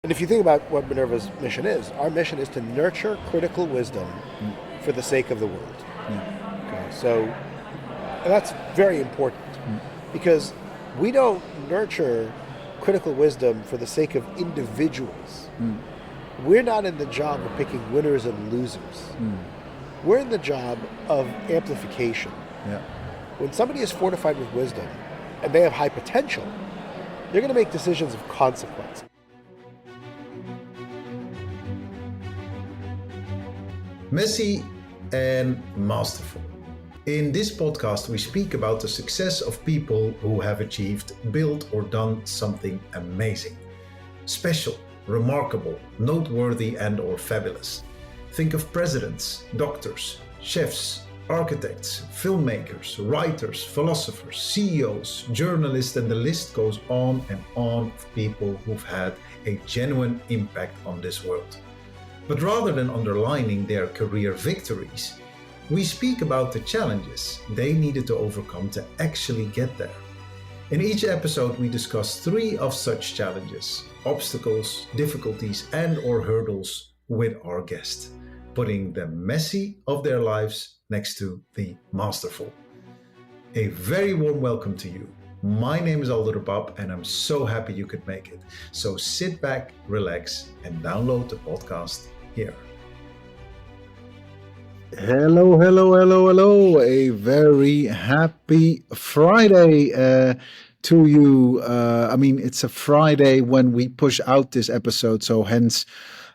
And if you think about what Minerva's mission is, our mission is to nurture critical wisdom for the sake of the world. Okay, so and that's very important because we don't nurture critical wisdom for the sake of individuals. We're not in the job of picking winners and losers. We're in the job of amplification. Yeah. When somebody is fortified with wisdom and they have high potential, they're going to make decisions of consequence. Messy and masterful. In this podcast, we speak about the success of people who have achieved, built, or done something amazing, special, remarkable, noteworthy, and/or fabulous. Think of presidents, doctors, chefs, architects, filmmakers, writers, philosophers, CEOs, journalists, and the list goes on and on of people who've had a genuine impact on this world. But rather than underlining their career victories, we speak about the challenges they needed to overcome to actually get there. In each episode, we discuss 3 of such challenges, obstacles, difficulties, and/or hurdles with our guest, putting the messy of their lives next to the masterful. A very warm welcome to you. My name is Aldo, and I'm so happy you could make it. So sit back, relax, and download the podcast here. Hello. A very happy Friday to you. It's a Friday when we push out this episode, so hence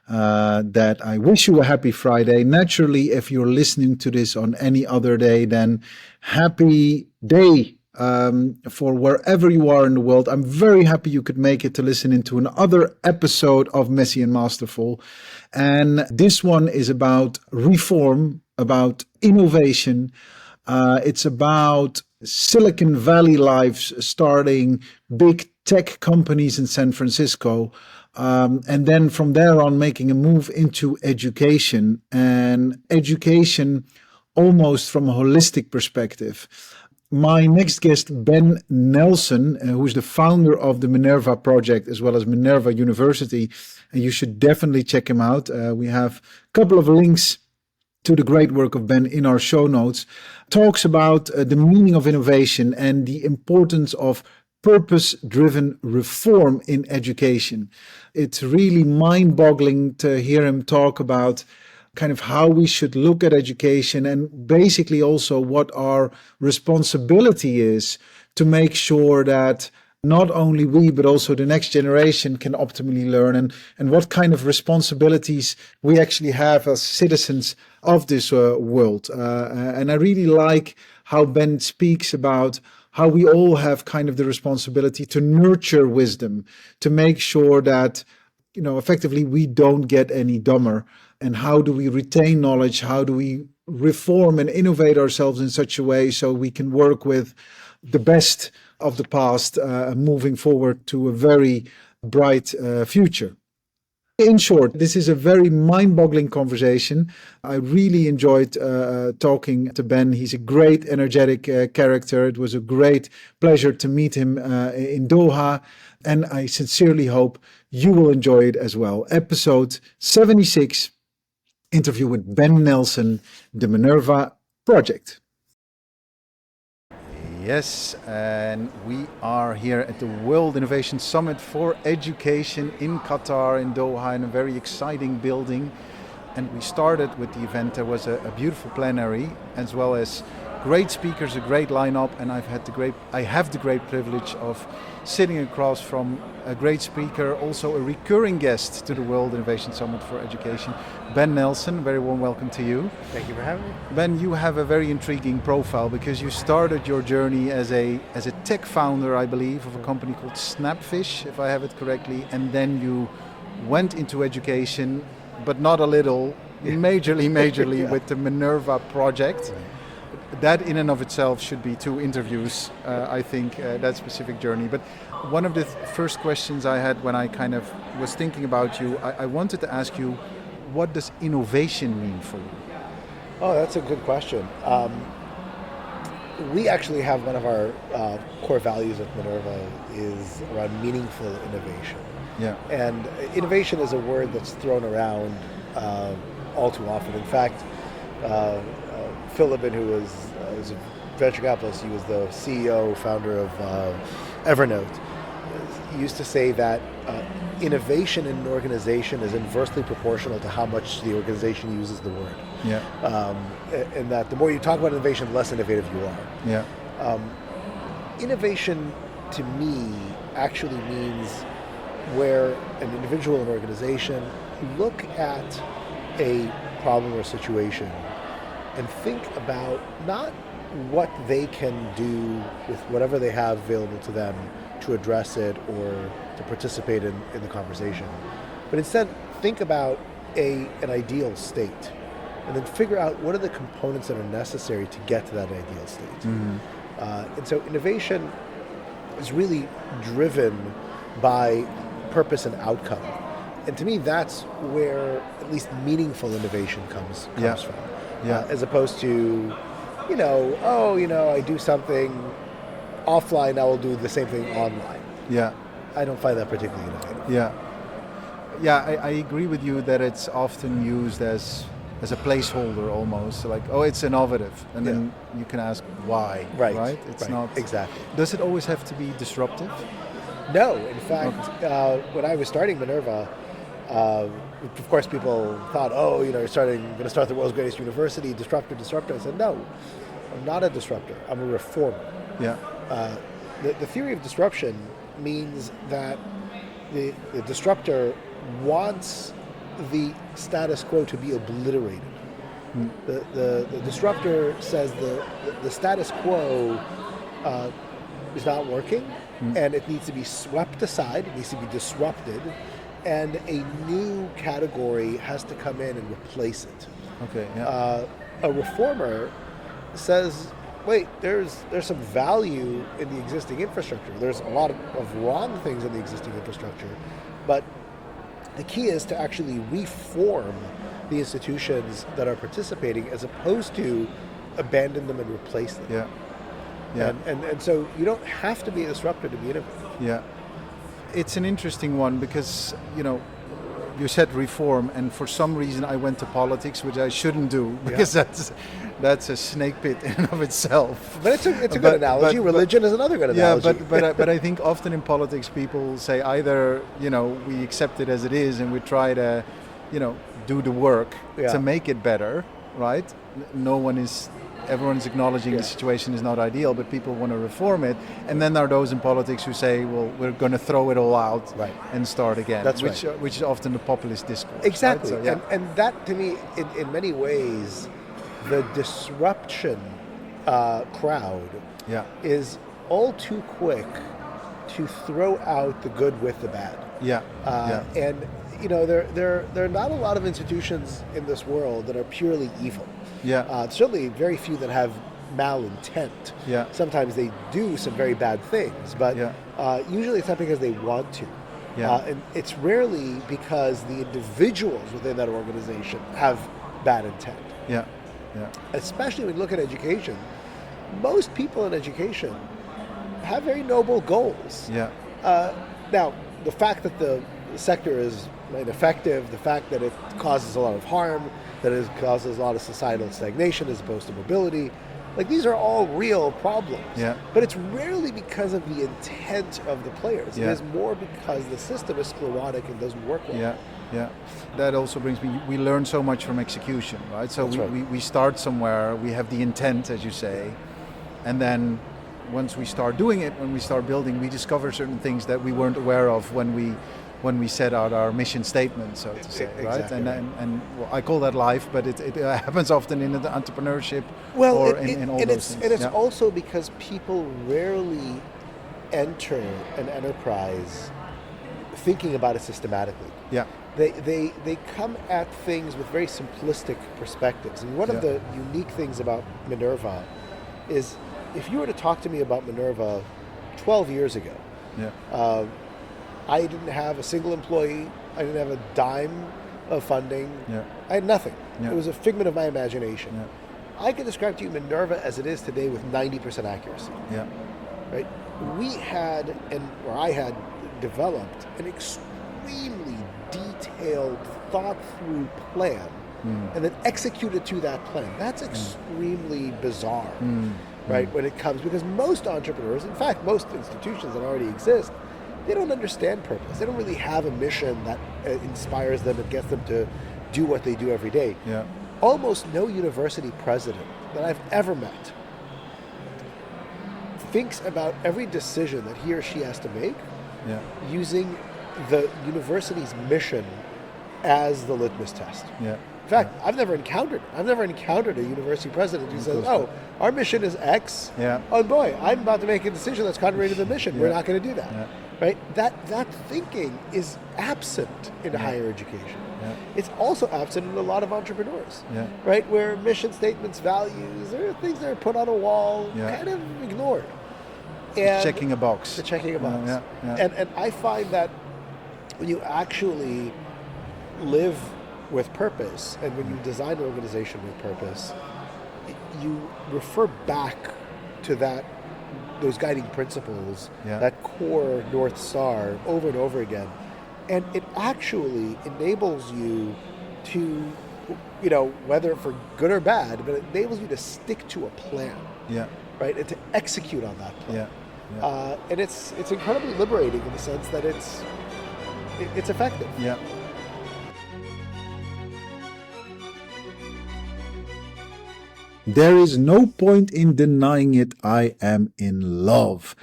that I wish you a happy Friday. Naturally, if you're listening to this on any other day, then happy day for wherever you are in the world. I'm very happy you could make it to listen into another episode of Messy and Masterful. And this one is about reform, about innovation. It's about Silicon Valley lives starting big tech companies in San Francisco. And then from there on making a move into education, and education almost from a holistic perspective. My next guest, Ben Nelson, who's the founder of the Minerva Project as well as Minerva University, and you should definitely check him out. We have a couple of links to the great work of Ben in our show notes, talks about the meaning of innovation and the importance of purpose-driven reform in education. It's really mind-boggling to hear him talk about kind of how we should look at education and basically also what our responsibility is to make sure that not only we, but also the next generation can optimally learn, and what kind of responsibilities we actually have as citizens of this world. And I really like how Ben speaks about how we all have kind of the responsibility to nurture wisdom, to make sure that, effectively we don't get any dumber. And how do we retain knowledge? How do we reform and innovate ourselves in such a way so we can work with the best of the past, moving forward to a very bright future? In short, this is a very mind-boggling conversation. I really enjoyed talking to Ben. He's a great, energetic character. It was a great pleasure to meet him in Doha, and I sincerely hope you will enjoy it as well. Episode 76, interview with Ben Nelson, the Minerva Project. Yes, and we are here at the World Innovation Summit for Education in Qatar, in Doha, in a very exciting building. And we started with the event. There was a beautiful plenary, as well as great speakers, a great lineup, and I have the great privilege of sitting across from a great speaker, also a recurring guest to the World Innovation Summit for Education, Ben Nelson. Very warm welcome to you. Thank you for having me. Ben, you have a very intriguing profile because you started your journey as a tech founder, I believe, of a company called Snapfish, if I have it correctly, and then you went into education, but not a little, majorly yeah. With the Minerva Project. Right. That in and of itself should be 2 interviews, I think, that specific journey. But one of the first questions I had when I kind of was thinking about you, I wanted to ask you, what does innovation mean for you? Oh, that's a good question. We actually have one of our core values at Minerva is around meaningful innovation. Yeah. And innovation is a word that's thrown around all too often. In fact, Phil Libin, who was a venture capitalist, he was the CEO, founder of Evernote, used to say that innovation in an organization is inversely proportional to how much the organization uses the word. Yeah. And that the more you talk about innovation, the less innovative you are. Yeah. Innovation, to me, actually means where an individual and organization look at a problem or situation and think about not what they can do with whatever they have available to them to address it or to participate in the conversation, but instead think about an ideal state and then figure out what are the components that are necessary to get to that ideal state. Mm-hmm. And so innovation is really driven by purpose and outcome. And to me, that's where at least meaningful innovation comes Yeah. from. Yeah. As opposed to, I do something offline, I will do the same thing online. Yeah. I don't find that particularly innovative. Yeah. Yeah, I agree with you that it's often used as a placeholder almost, like, oh, it's innovative. And then you can ask why, right? It's not... Exactly. Does it always have to be disruptive? No, in fact, when I was starting Minerva, of course people thought, you're going to start the world's greatest university, disruptor. I said, no, I'm not a disruptor, I'm a reformer. Yeah. The theory of disruption means that the disruptor wants the status quo to be obliterated. The disruptor says the status quo is not working, and it needs to be swept aside, it needs to be disrupted, and a new category has to come in and replace it. Okay. Yeah. A reformer says, wait, there's some value in the existing infrastructure. There's a lot of wrong things in the existing infrastructure, but the key is to actually reform the institutions that are participating as opposed to abandon them and replace them. Yeah. Yeah. And so you don't have to be a disruptor to be innovative. Yeah. It's an interesting one because, you said reform, and for some reason I went to politics, which I shouldn't do because that's a snake pit in and of itself. But it's a good analogy. Religion is another good analogy. Yeah, but I think often in politics people say either, we accept it as it is and we try to, do the work to make it better, right? Everyone's acknowledging the situation is not ideal, but people want to reform it. And then there are those in politics who say, well, we're going to throw it all out and start again. That's which is often the populist discourse. Exactly. Right? So, and that, to me, in many ways, the disruption crowd is all too quick to throw out the good with the bad. And there are not a lot of institutions in this world that are purely evil. Certainly very few that have malintent. Sometimes they do some very bad things, but usually it's not because they want to. And it's rarely because the individuals within that organization have bad intent. Especially when you look at education, most people in education have very noble goals. Now, the fact that the sector is ineffective, the fact that it causes a lot of harm, that it causes a lot of societal stagnation as opposed to mobility, like these are all real problems. But it's rarely because of the intent of the players. It is more because the system is sclerotic and doesn't work well. That also brings me, we learn so much from execution, right? So we start somewhere, we have the intent, as you say, and then once we start doing it, when we start building, we discover certain things that we weren't aware of when we set out our mission statement, so to say, right? And well, I call that life, but it happens often in the entrepreneurship or in all those things. And it's also because people rarely enter an enterprise thinking about it systematically. They come at things with very simplistic perspectives. And one of the unique things about Minerva is if you were to talk to me about Minerva 12 years ago, I didn't have a single employee. I didn't have a dime of funding. I had nothing. It was a figment of my imagination. I can describe to you Minerva as it is today with 90% accuracy. Right? I had developed an extremely detailed, thought-through plan and then execute it to that plan. That's extremely bizarre, right? When it comes, because most entrepreneurs, in fact, most institutions that already exist, they don't understand purpose. They don't really have a mission that inspires them and gets them to do what they do every day. Yeah. Almost no university president that I've ever met thinks about every decision that he or she has to make using the university's mission as the litmus test. Yeah. In fact, I've never encountered a university president who says, "Oh, our mission is X. Yeah. Oh boy, I'm about to make a decision that's contrary to the mission. We're not going to do that." Yeah. Right? That thinking is absent in higher education. Yeah. It's also absent in a lot of entrepreneurs. Yeah. Right? Where mission statements, values, there are things that are put on a wall, kind of ignored. And Checking a box. the checking a box. Yeah. And I find that when you actually live with purpose and when you design an organization with purpose, you refer back to those guiding principles, that core North Star over and over again. And it actually enables you to, whether for good or bad, but it enables you to stick to a plan. Yeah. Right? And to execute on that plan. Yeah. And it's incredibly liberating in the sense that it's effective. Yeah. There is no point in denying it. I am in love.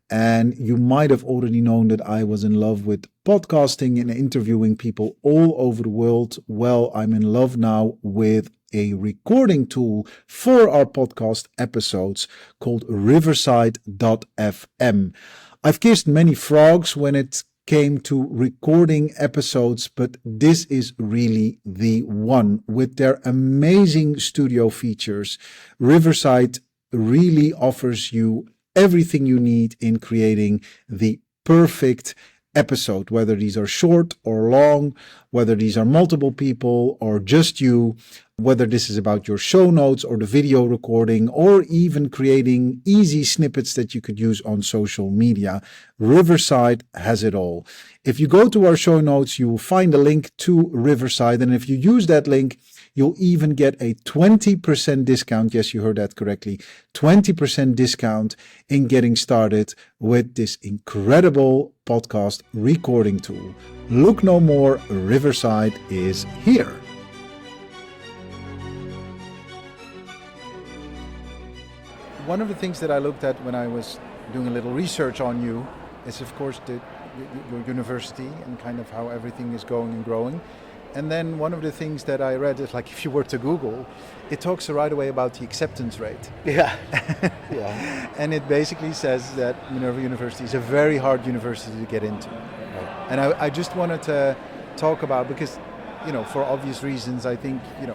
And you might have already known that I was in love with podcasting and interviewing people all over the world. Well, I'm in love now with a recording tool for our podcast episodes called Riverside.fm. I've kissed many frogs when it came to recording episodes, but this is really the one. With their amazing studio features, Riverside really offers you everything you need in creating the perfect episode, whether these are short or long, whether these are multiple people or just you, whether this is about your show notes or the video recording, or even creating easy snippets that you could use on social media. Riverside has it all. If you go to our show notes, you will find a link to Riverside. And if you use that link, you'll even get a 20% discount. Yes, you heard that correctly. 20% discount in getting started with this incredible podcast recording tool. Look no more, Riverside is here. One of the things that I looked at when I was doing a little research on you is, of course, your university and kind of how everything is going and growing. And then one of the things that I read is, like, if you were to Google, it talks right away about the acceptance rate. Yeah. And it basically says that Minerva University is a very hard university to get into. Right. And I just wanted to talk about, because, for obvious reasons, I think, you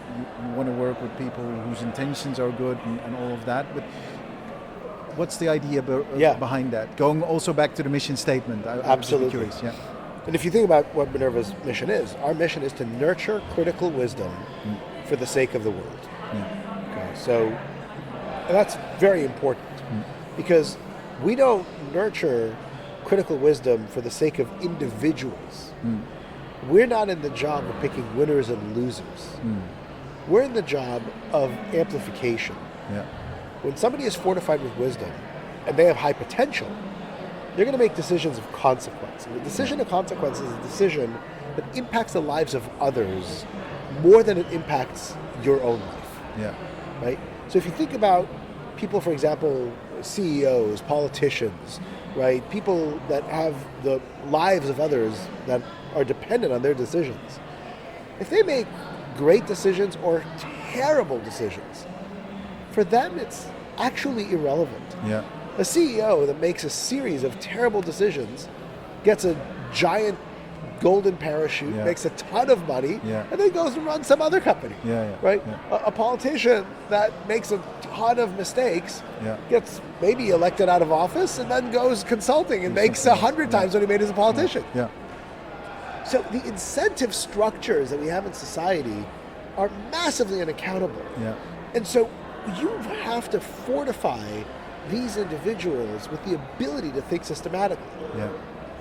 want to work with people whose intentions are good and all of that. But what's the idea behind that? Going also back to the mission statement. Absolutely. I'm curious. Yeah. And if you think about what Minerva's mission is, our mission is to nurture critical wisdom for the sake of the world. Okay, so and that's very important because we don't nurture critical wisdom for the sake of individuals. We're not in the job of picking winners and losers. We're in the job of amplification. Yeah. When somebody is fortified with wisdom and they have high potential, they're going to make decisions of consequence. And the decision of consequence is a decision that impacts the lives of others more than it impacts your own life. Yeah. Right? So if you think about people, for example, CEOs, politicians, right? People that have the lives of others that are dependent on their decisions. If they make great decisions or terrible decisions, for them it's actually irrelevant. Yeah. A CEO that makes a series of terrible decisions gets a giant golden parachute, makes a ton of money, and then goes and runs some other company. Right? Yeah. A politician that makes a ton of mistakes gets maybe elected out of office and then goes consulting and makes 100 times what he made as a politician. Yeah. So the incentive structures that we have in society are massively unaccountable. Yeah. And so you have to fortify these individuals with the ability to think systematically. Yeah.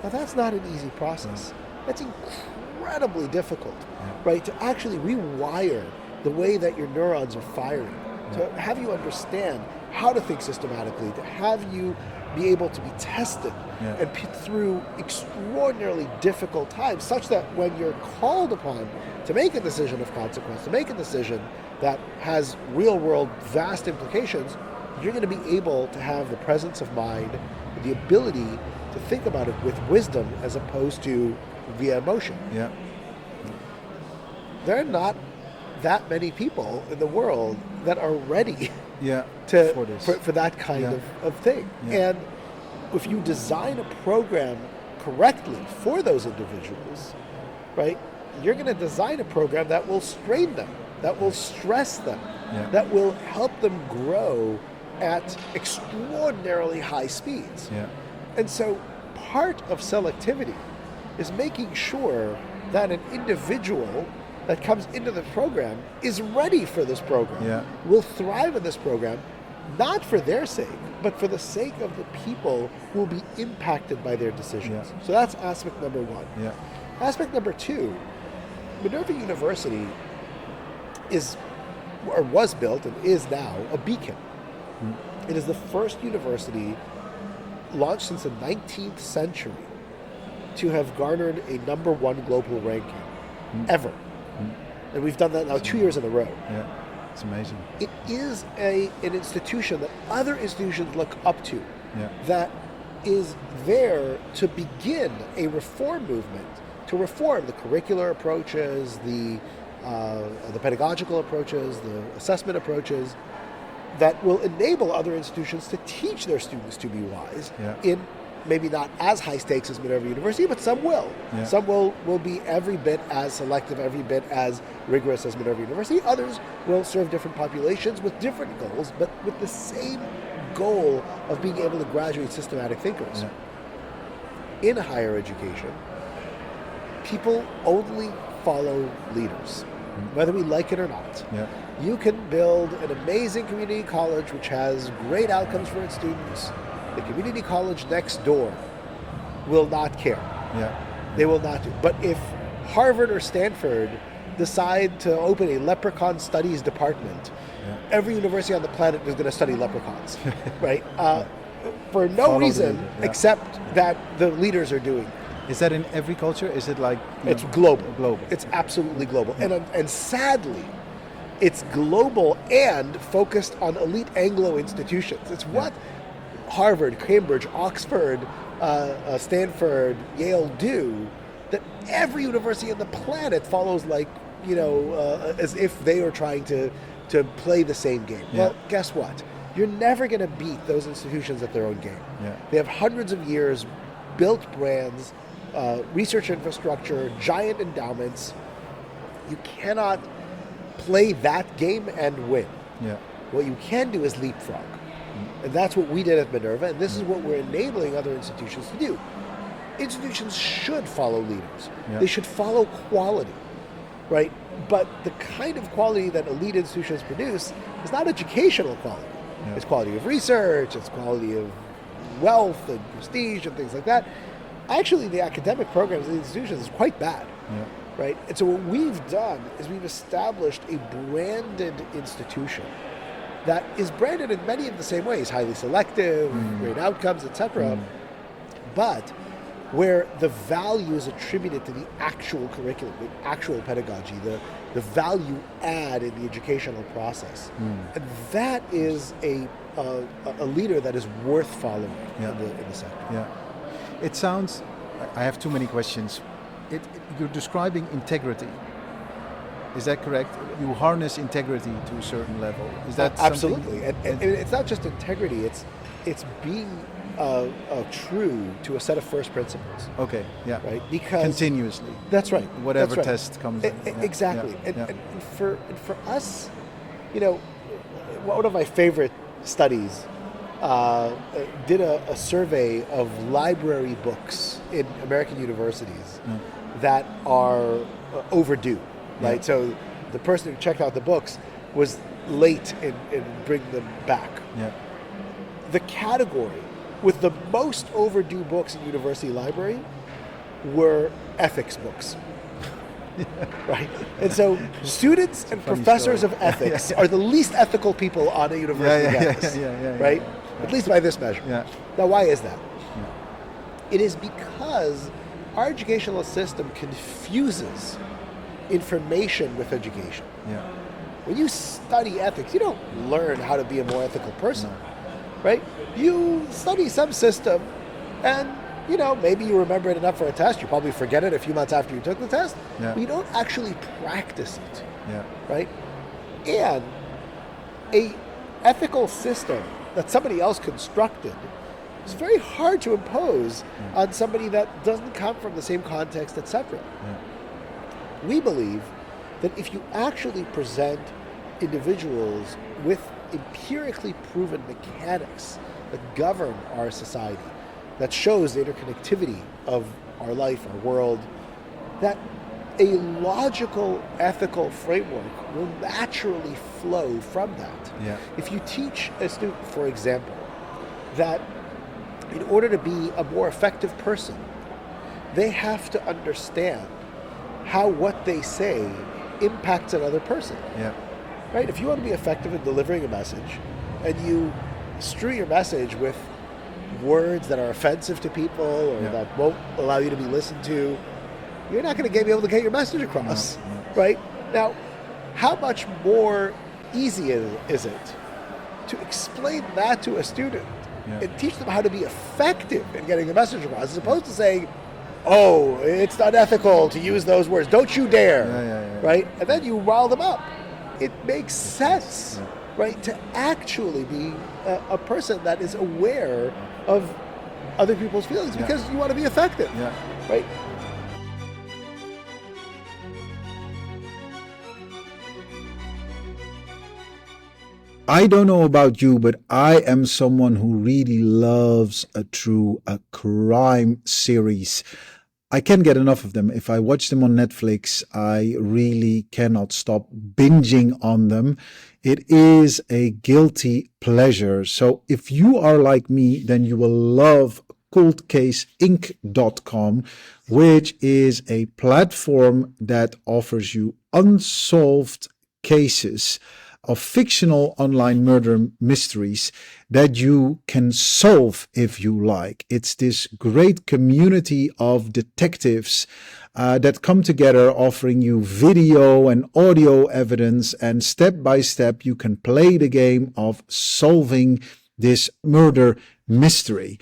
Now that's not an easy process. That's incredibly difficult, right? To actually rewire the way that your neurons are firing, to have you understand how to think systematically, to have you be able to be tested and put through extraordinarily difficult times, such that when you're called upon to make a decision of consequence, to make a decision that has real-world vast implications, you're going to be able to have the presence of mind, the ability to think about it with wisdom as opposed to via emotion. Yeah. There are not that many people in the world that are ready for that kind of thing. Yeah. And if you design a program correctly for those individuals, right, you're going to design a program that will strain them, that will stress them, that will help them grow at extraordinarily high speeds. Yeah. And so part of selectivity is making sure that an individual that comes into the program is ready for this program, will thrive in this program, not for their sake, but for the sake of the people who will be impacted by their decisions. Yeah. So that's aspect number one. Yeah. Aspect number two, Minerva University is, or was built and is now, a beacon. It is the first university launched since the 19th century to have garnered a number one global ranking ever. And we've done that now 2 years in a row. Yeah, it's amazing. It is an institution that other institutions look up to, that is there to begin a reform movement, to reform the curricular approaches, the pedagogical approaches, the assessment approaches, that will enable other institutions to teach their students to be wise in maybe not as high stakes as Minerva University, but some will. Yeah. Some will be every bit as selective, every bit as rigorous as Minerva University. Others will serve different populations with different goals, but with the same goal of being able to graduate systematic thinkers. In higher education, people only follow leaders, whether we like it or not. You can build an amazing community college which has great outcomes for its students. The community college next door will not care. They will not do. But if Harvard or Stanford decide to open a leprechaun studies department, every university on the planet is going to study leprechauns, right? For no reason except that the leaders are doing it. Is that in every culture? Is it like... It's global. Global. It's absolutely global. And sadly, it's global and focused on elite Anglo institutions. It's what Harvard, Cambridge, Oxford, Stanford, Yale do, that every university on the planet follows as if they are trying to play the same game. Well, guess what? You're never going to beat those institutions at their own game. They have hundreds of years, built brands, research infrastructure, giant endowments. You cannot play that game and win. What you can do is leapfrog. And that's what we did at Minerva, and this is what we're enabling other institutions to do. Institutions should follow leaders. They should follow quality, right? But the kind of quality that elite institutions produce is not educational quality. It's quality of research, it's quality of wealth and prestige and things like that. Actually, the academic programs in the institutions is quite bad, right? And so what we've done is we've established a branded institution that is branded in many of the same ways, highly selective, great outcomes, etc., but where the value is attributed to the actual curriculum, the actual pedagogy, the value add in the educational process. And that is a leader that is worth following in the sector. It sounds, I have too many questions. You're describing integrity. Is that correct? You harness integrity to a certain level. Is that absolutely? And it's not just integrity; it's being true to a set of first principles. Okay. Yeah. Right. Because continuously. That's right. Whatever that's right. test comes in. Exactly. And for us, one of my favorite studies did a survey of library books in American universities that are overdue. Right, so the person who checked out the books was late in bringing them back. The category with the most overdue books in university library were ethics books. Right? And so students and professors story. of ethics are the least ethical people on a university campus. Right? At least by this measure. Yeah. Now, why is that? It is because our educational system confuses information with education. Yeah. When you study ethics, you don't learn how to be a more ethical person, right? You study some system, and maybe you remember it enough for a test. You probably forget it a few months after you took the test. Yeah. But you don't actually practice it, Yeah. right? And a ethical system that somebody else constructed is very hard to impose on somebody that doesn't come from the same context, etc. We believe that if you actually present individuals with empirically proven mechanics that govern our society, that shows the interconnectivity of our life, our world, that a logical, ethical framework will naturally flow from that. Yeah. If you teach a student, for example, that in order to be a more effective person, they have to understand how what they say impacts another person. Yeah. Right? If you want to be effective in delivering a message and you strew your message with words that are offensive to people or that won't allow you to be listened to, you're not going to be able to get your message across. Right? Now, how much more easy is it to explain that to a student and teach them how to be effective in getting a message across, as opposed to saying, oh, it's not ethical to use those words, don't you dare, right? And then you rile them up. It makes sense, right, to actually be a person that is aware of other people's feelings because you want to be effective, right? I don't know about you, but I am someone who really loves a crime series. I can't get enough of them. If I watch them on Netflix, I really cannot stop binging on them. It is a guilty pleasure. So if you are like me, then you will love coldcaseinc.com, which is a platform that offers you unsolved cases of fictional online murder mysteries that you can solve if you like. It's this great community of detectives that come together, offering you video and audio evidence, and step by step you can play the game of solving this murder mystery.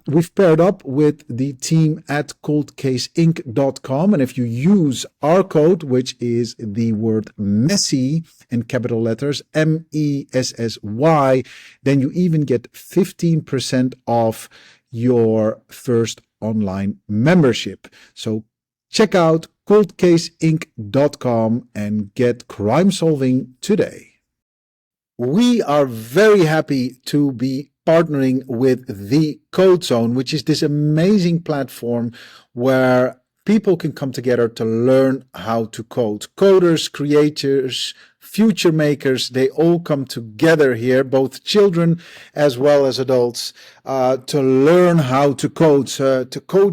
We've paired up with the team at coldcaseinc.com, and if you use our code, which is the word messy in capital letters, MESSY, then you even get 15% off your first online membership. So check out coldcaseinc.com and get crime solving today. We are very happy to be partnering with the Code Zone, which is this amazing platform where people can come together to learn how to code. Coders, creators, future makers, they all come together here, both children as well as adults, to learn how to code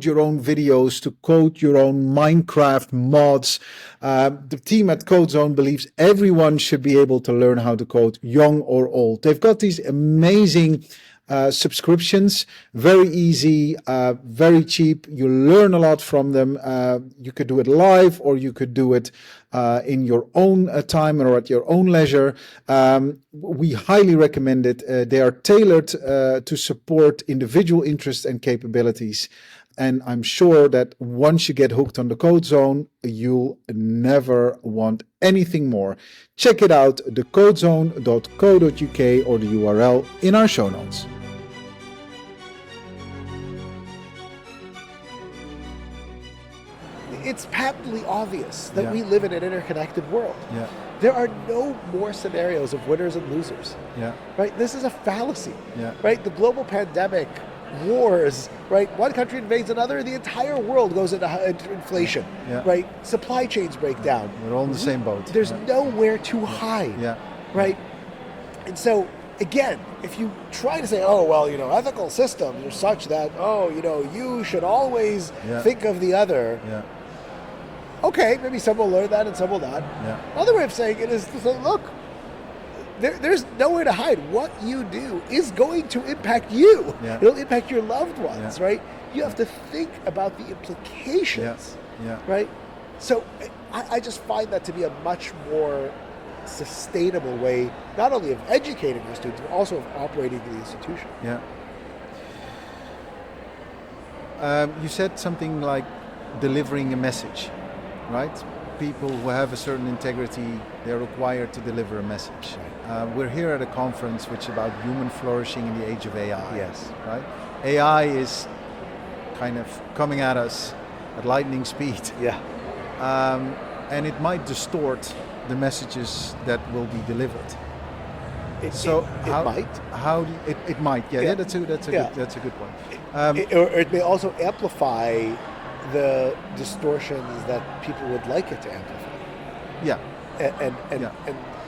your own videos, to code your own Minecraft mods. The team at CodeZone believes everyone should be able to learn how to code, young or old. They've got these amazing subscriptions, very easy, very cheap. You learn a lot from them. You could do it live, or you could do it in your own time or at your own leisure. We highly recommend it. They are tailored to support individual interests and capabilities. And I'm sure that once you get hooked on the Code Zone, you'll never want anything more. Check it out, thecodezone.co.uk, or the URL in our show notes. It's patently obvious that we live in an interconnected world. Yeah. There are no more scenarios of winners and losers. Yeah. Right? This is a fallacy. Yeah. Right? The global pandemic, wars, right? One country invades another, the entire world goes into inflation. Yeah. Right? Supply chains break down. We're all in the same boat. There's nowhere to hide. Yeah. Right? And so again, if you try to say, oh, well, ethical systems are such that, you should always think of the other. Yeah. Okay, maybe some will learn that and some will not. Yeah. Another way of saying it is to say, look, there's nowhere to hide. What you do is going to impact you. Yeah. It'll impact your loved ones, Yeah. right? You have to think about the implications, right? So I just find that to be a much more sustainable way, not only of educating our students, but also of operating the institution. Yeah. You said something like delivering a message, right? People who have a certain integrity, they're required to deliver a message. We're here at a conference which is about human flourishing in the age of AI. Yes. Right? AI is kind of coming at us at lightning speed. Yeah. And it might distort the messages that will be delivered. It might. How do it might? Yeah. That's a good point. Or it may also amplify the distortions that people would like it to amplify. Yeah.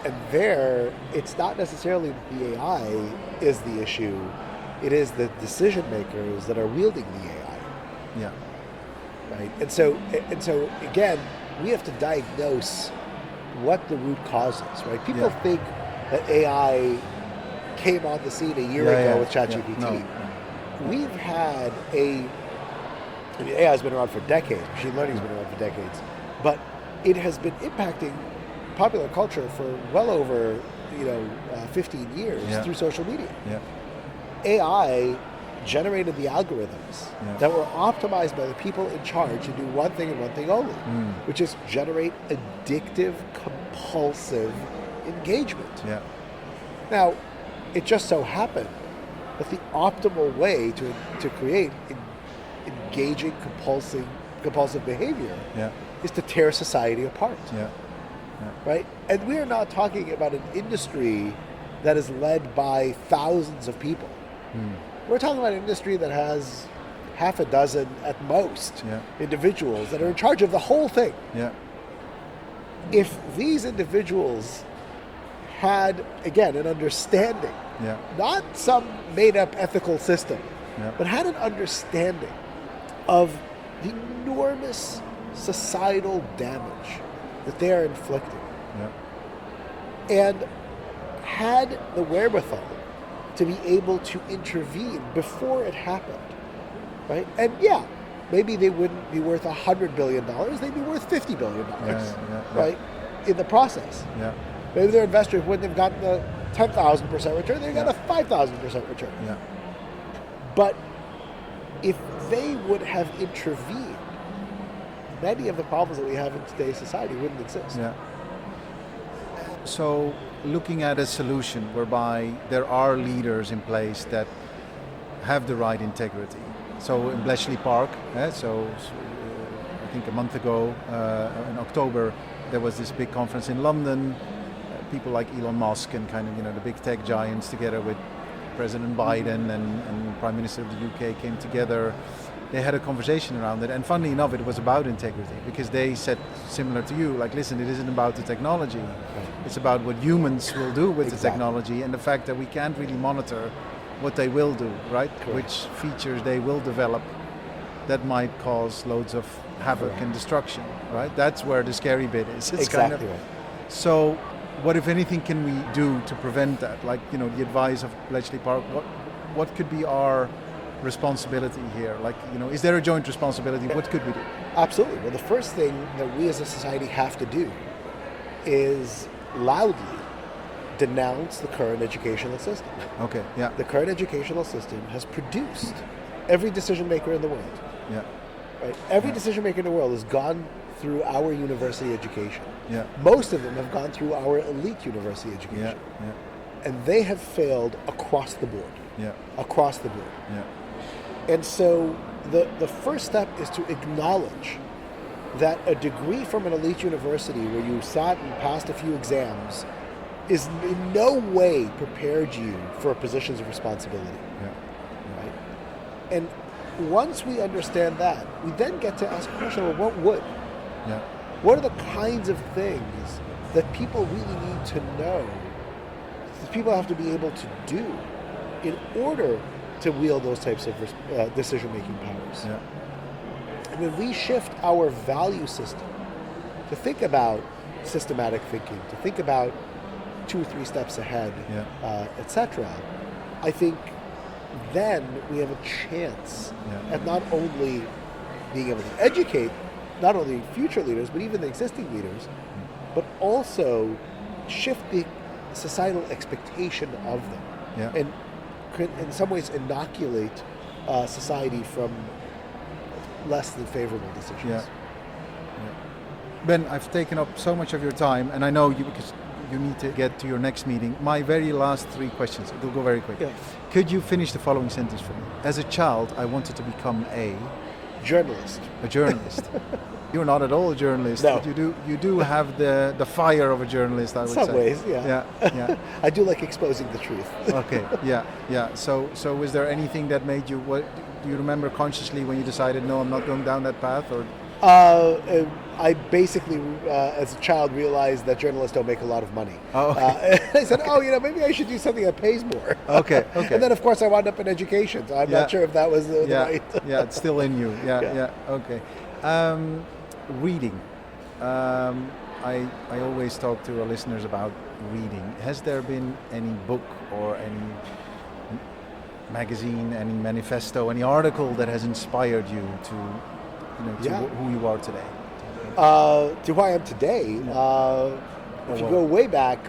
And there, it's not necessarily the AI is the issue. It is the decision makers that are wielding the AI. Yeah. Right. And so again, we have to diagnose what the root cause is. Right. People think that AI came on the scene a year ago with ChatGPT. No. We've had AI has been around for decades. Machine learning has been around for decades, but it has been impacting popular culture for well over 15 years through social media. Yeah. AI generated the algorithms that were optimized by the people in charge to do one thing and one thing only, which is generate addictive, compulsive engagement. Yeah. Now, it just so happened that the optimal way to create engaging, compulsive behavior is to tear society apart. Yeah. Right? And we are not talking about an industry that is led by thousands of people. We're talking about an industry that has half a dozen at most individuals that are in charge of the whole thing. Yeah. If these individuals had, again, an understanding, not some made-up ethical system, but had an understanding of the enormous societal damage that they are inflicting, and had the wherewithal to be able to intervene before it happened, right? And maybe they wouldn't be worth $100 billion, they'd be worth $50 billion, right? In the process. Yeah. Maybe their investors wouldn't have gotten a 10,000% return, they got a 5,000% return. Yeah. But if they would have intervened, many of the problems that we have in today's society wouldn't exist. Yeah. So looking at a solution whereby there are leaders in place that have the right integrity. So in Bletchley Park, I think a month ago, in October, there was this big conference in London. People like Elon Musk and kind of the big tech giants together with President Biden and Prime Minister of the UK came together. They had a conversation around it, and funnily enough, it was about integrity, because they said, similar to you, like, listen, it isn't about the technology, it's about what humans will do with the technology, and the fact that we can't really monitor what they will do, right? Correct. Which features they will develop that might cause loads of havoc and destruction, right? That's where the scary bit is. It's exactly kind of, right. So what, if anything, can we do to prevent that? Like, the advice of Bletchley Park, what could be our responsibility here? Like, is there a joint responsibility? What could we do? Absolutely. Well, the first thing that we as a society have to do is loudly denounce the current educational system. Okay, yeah. The current educational system has produced every decision maker in the world. Yeah. Right? Every decision maker in the world has gone through our university education. Yeah. Most of them have gone through our elite university education. Yeah. Yeah. And they have failed across the board. Yeah. Across the board. Yeah. And so the first step is to acknowledge that a degree from an elite university where you sat and passed a few exams is in no way prepared you for positions of responsibility. Yeah. Yeah. Right? And once we understand that, we then get to ask the question, well, what would? Yeah. What are the kinds of things that people really need to know people have to be able to do in order to wield those types of decision-making powers. Yeah. And when we shift our value system to think about systematic thinking, to think about 2 or 3 steps ahead, etc., I think then we have a chance at not only being able to educate not only future leaders, but even the existing leaders, but also shift the societal expectation of them, and in some ways inoculate society from less than favorable decisions. Ben, I've taken up so much of your time, and I know you because you need to get to your next meeting. My very last 3 questions, it will go very quick. Could you finish the following sentence for me? As a child, I wanted to become a journalist. A journalist. You're not at all a journalist. No. But you do have the fire of a journalist, I would say. In some ways, Yeah. I do like exposing the truth. Okay, yeah. So was there anything that made you, do you remember consciously when you decided, no, I'm not going down that path? Or I basically, as a child, realized that journalists don't make a lot of money. Oh, okay. I said, maybe I should do something that pays more. Okay. And then, of course, I wound up in education. So I'm not sure if that was the right. Yeah, it's still in you. Yeah. Okay. Reading. I always talk to our listeners about reading. Has there been any book or any magazine, any manifesto, any article that has inspired you to who you are today? To who I am today, if you go way back,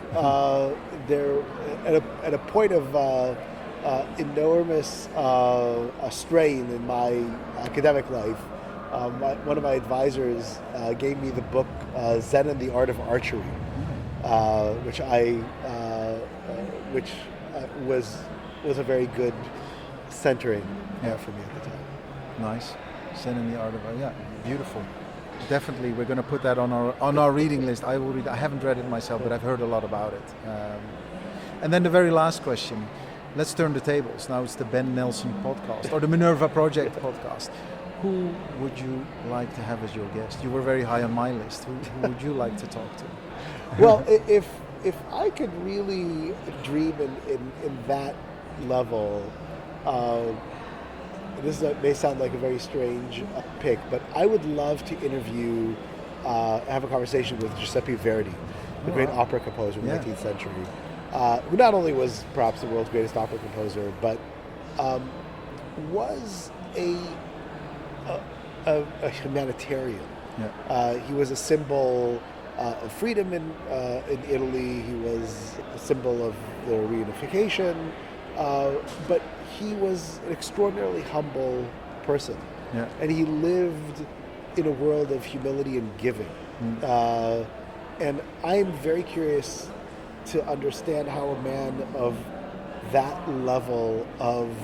there at a point of enormous strain in my academic life, one of my advisors gave me the book Zen and the Art of Archery, which was a very good centering for me at the time. Nice. Zen and the Art of Archery. Yeah, beautiful. Definitely, we're going to put that on our reading list. I will read. I haven't read it myself, but I've heard a lot about it. And then the very last question. Let's turn the tables. Now it's the Ben Nelson podcast or the Minerva Project podcast. Who would you like to have as your guest? You were very high on my list. Who would you like to talk to? Well, if I could really dream in that level. This may sound like a very strange pick, but I would love to have a conversation with Giuseppe Verdi, the great opera composer of the 19th century, who not only was perhaps the world's greatest opera composer, but was a humanitarian. He was a symbol of freedom in Italy. He was a symbol of the reunification. But he was an extraordinarily humble person, and he lived in a world of humility and giving. And I am very curious to understand how a man of that level of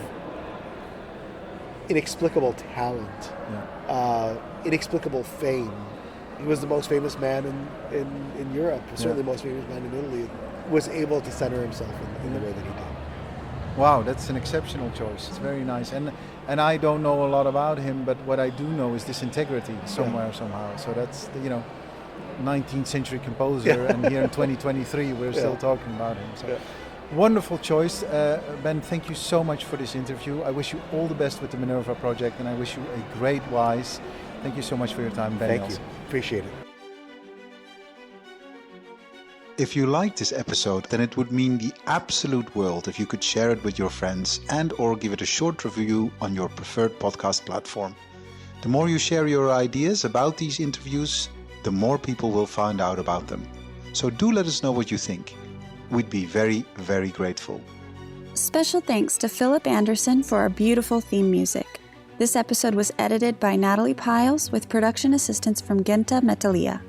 inexplicable talent, inexplicable fame. He was the most famous man in Europe, certainly the most famous man in Italy, was able to center himself in the way that he did. Wow, that's an exceptional choice. It's very nice. And I don't know a lot about him, but what I do know is this integrity somehow. So that's, 19th century composer, and here in 2023 we're still talking about him. So wonderful choice. Ben, thank you so much for this interview. I wish you all the best with the Minerva Project, and I wish you a great WISE. Thank you so much for your time, Ben. Thank you. Appreciate it. If you liked this episode, then it would mean the absolute world if you could share it with your friends and or give it a short review on your preferred podcast platform. The more you share your ideas about these interviews, the more people will find out about them. So do let us know what you think. We'd be very, very grateful. Special thanks to Philip Anderson for our beautiful theme music. This episode was edited by Natalie Piles with production assistance from Genta Metalia.